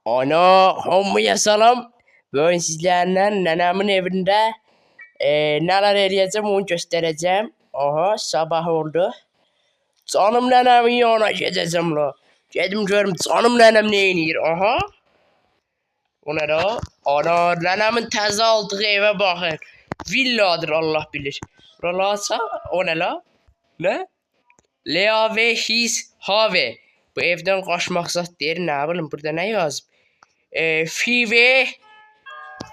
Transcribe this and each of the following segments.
Ana hamıya salam. Bugün sizlerle nenemin evinde neler eləyəcəm onu göstereceğim. Aha sabah oldu. Canım nenemin yanına gedəcəm la. Gedim görüm canım nenem ne eləyir. Aha. O ne la? Ana nenemin təzə aldığı eve bakın. Villadır Allah bilir. Buralasa o ne la? Ne? Lea ve his have. Bu evden kaçmak zat deyir. Ne bileyim burada ne yazıb? Five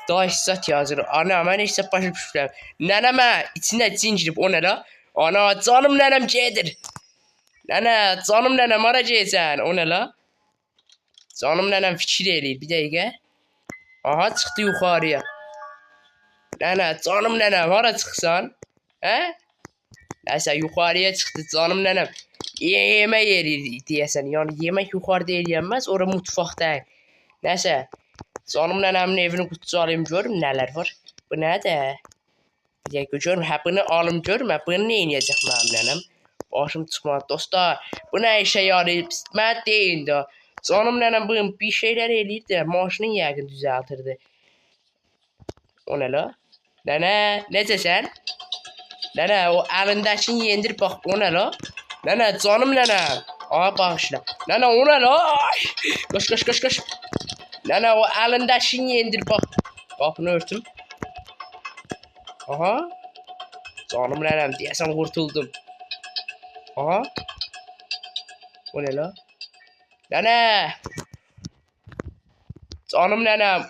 Daşsat yazır. Ana mən heç başa düşmürəm. Nənəmə içinə cin girib o nə la? Ana canım nənəm gedir. Nənə canım nənəm hara gedirsən? O nə la? Canım nənəm fikir eləyir bir dəqiqə. Aha çıxdı yuxarıya. Nənə canım nənəm hara çıxsan? Hə? Nəsə yuxarıya çıxdı canım nənəm. Yemək eləyir deyəsən. Yəni yemək yuxarıda eləyənməz, ora mutfaqda. Nəsə canım nenemin evini kucalayım görüm neler var. Bu nədir? Bir dakika görüm. Ha bunu alım görüm. Bunu ne inecek benim nenem? Başım çıkmadı dostlar. Bu ne işe yarayıp ben deyin de. Canım nenem bugün bir şeyler eləyir de maşını yəqin düzeltirdi. O ne la? Nene necəsən? Nene o elindəkini yendir bak o ne la? Nene canım nenem. Aha bağışla. Nene o ne la? Ay. Koş. Nene o elindəkini yendir bak. Kapını örtüm. Aha. Canım nenem deyəsən kurtuldum. Aha. O ne la? Nene. Canım nenem.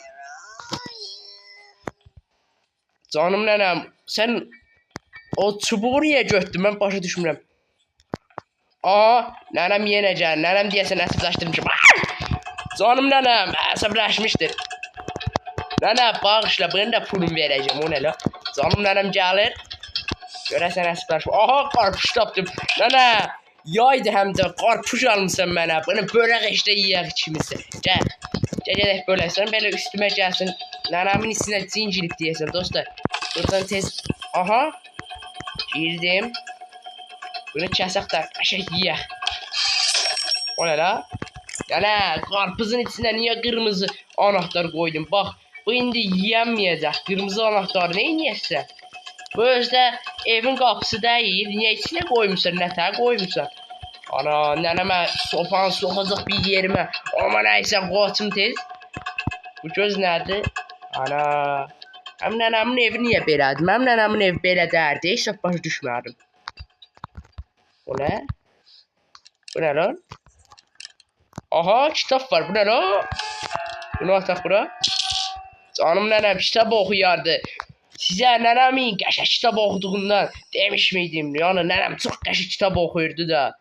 Canım nenem. Sen o çubuğu niye götdün? Ben başa düşmürəm. Aa. Nenem yenəcək. Nenem deyəsən əsəbləşdirmişim. Canım nenem əsəbləşmişdir. Nene bağışla ben de pulum vereceğim o ne la? Canım nenem gelir. Görəsən əsəbləşmişim. Aha qarpış tapdım. Nene yaydı hem de qarpış almışsan mənə. Bunu börək işte yiyək ikimizi. Gəl. Gələk böləsən belə üstüme gəlsin. Nenemin içine cin girib deyəsən dostlar. Buradan tez. Aha. Girdim. Bunu kəsək də qəşək yiyək. O ne la? Yani karpuzun içine niye kırmızı anahtar koydum? Bak bu indi yiyemeyecek. Kırmızı anahtar ne yiyeceksin? Bu özde evin kapısı değil. Niye içine koymuşsun? Nətə koymuşsun? Ana nənəmə sopan sokacaq bir yerime. Ama neyse qoçum tez. Bu göz nədir? Ana. Hem nənəmin evi niye belədir? Hem nənəmin evi belə dərdi. Heç başa düşmədim. O ne? Bu ne lan? Aha kitap var. Bu ne la? Bunu atak bura. Canım nenem kitap okuyardı. Size nenemin qəşəng kitap okuduğundan demiş miydim? Yani nenem çok qəşəng kitap okuyurdu da.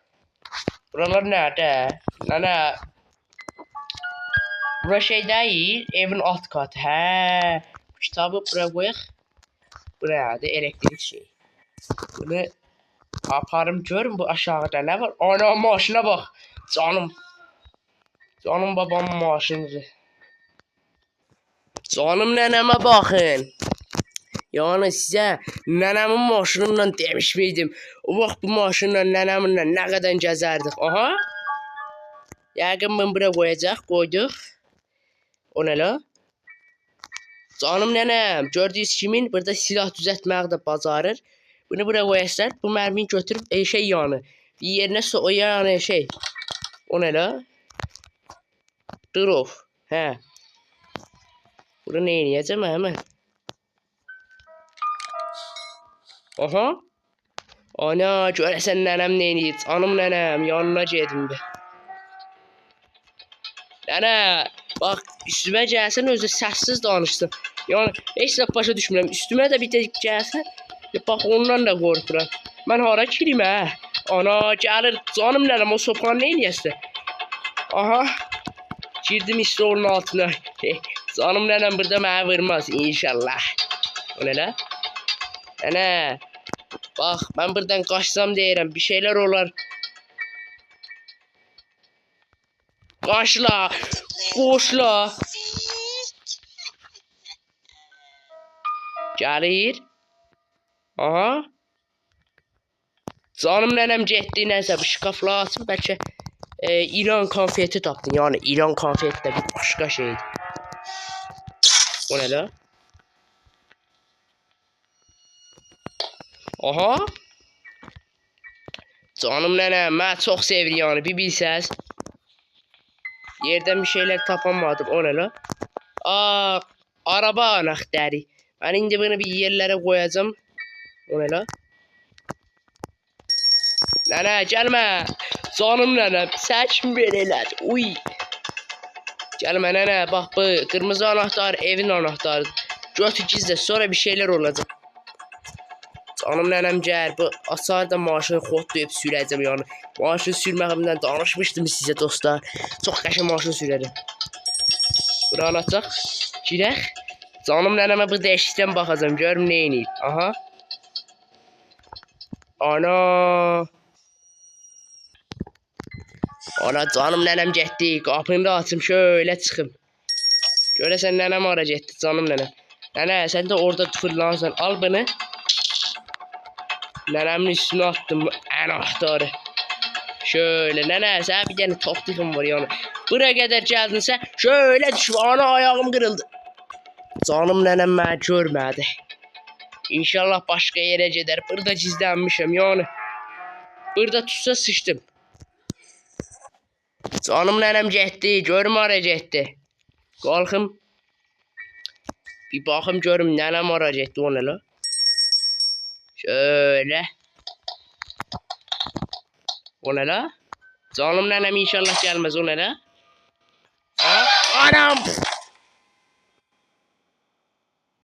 Buralar nerede? Nene. Bura şey değil. Evin alt katı. He. Kitabı buraya koyaq. Buraya da elektrik şey. Bunu aparım görüm bu aşağıda ne var? Ana maşına bak. Canım. Canım babamın maaşıdır. Canım neneme bakın. Yani size nenemin maaşından demiş miydim? O vaxt bu maaşınla nenemle ne kadar gezerdik. Aha. Yəqin ben buraya koyacaq. Koyduk. O ne la? Canım nenem. Gördüğünüz kimin burada silah düzeltmeyi de bacarır. Bunu buraya koyarsan bu mermiyi götürüp şey yanı. Bir yerine o yani şey. O ne la? Drov. He. Bunu ne yiyeceğim hemen. Aha. Ana görəsən nənəm nə eləyir? Canım nənəm yanına gedim be. Nənə bak üstüme gəlsən özü səssiz danışsın. Yani heç də başa düşmürəm. Üstüme də bir də gəlsən. Bak ondan da qorxuram. Mən hara kirim hə? Ana gəlir canım nənəm o sopan nə eləyəsən? Aha. Girdim işte onun altına. Canım nənəm burada mənə vurmaz inşallah. O ne la? Nənə. Bak ben buradan kaçsam deyirəm bir şeyler olar. Kaçla. Koşla. Gəlir. Aha. Canım nənəm getdi nəsə bu şkafla açıb bəlkə İran konfeti tapdın. Yani İran konfeti de bir başka şeydi. O ne la? Aha. Canım nənəm, mən çox sevirik yani, bir bilsəz. Yerdən bir şeyler tapamadım, o ne la? Aa, araba anahtarı. Ben indi bunu bir yerlere koyacağım. O ne la? Nənə, gəlmə. Canım nənəm, sən kim belə elədi? Uy. Gəlmə nənə, bax bu kırmızı anahtar evin anahtarı. Götür gizle, sonra bir şeyler olacak. Canım nənəm gəl, bu açar da maşını xodlayıb sürəcəm yani. Maşın sürməkimdən danışmışdım sizə dostlar. Çox qəşəng maşın sürərəm. Buranı açaq. Girək. Canım nənəmə bu dəşikdən baxacağım, görüm nə eləyib. Aha. Ana. Ana canım nənəm getdi. Qapını da açım, şöyle çıxım. Görəsən nənəm hara getdi, canım nənəm. Nənə, sən də orada fırlansan, al bunu. Nənəmin üstüne attım anahtarı. Şöyle nənə, sən bir tane taktikim var yani. Buraya kadar geldinsə, şöyle düşüb, ana ayağım kırıldı. Canım nənəm məni görmədi. İnşallah başka yere gedər. Burada gizlənmişəm yani. Burada tutsa sıçdım. Canım nənəm getdi, görüm hara getdi. Qalxım. Bir baxım görüm nənəm hara getdi, o nə la? Şöyle. O ne la? Canım nənəm inşallah gelmez, o ne la? Ha? Anam!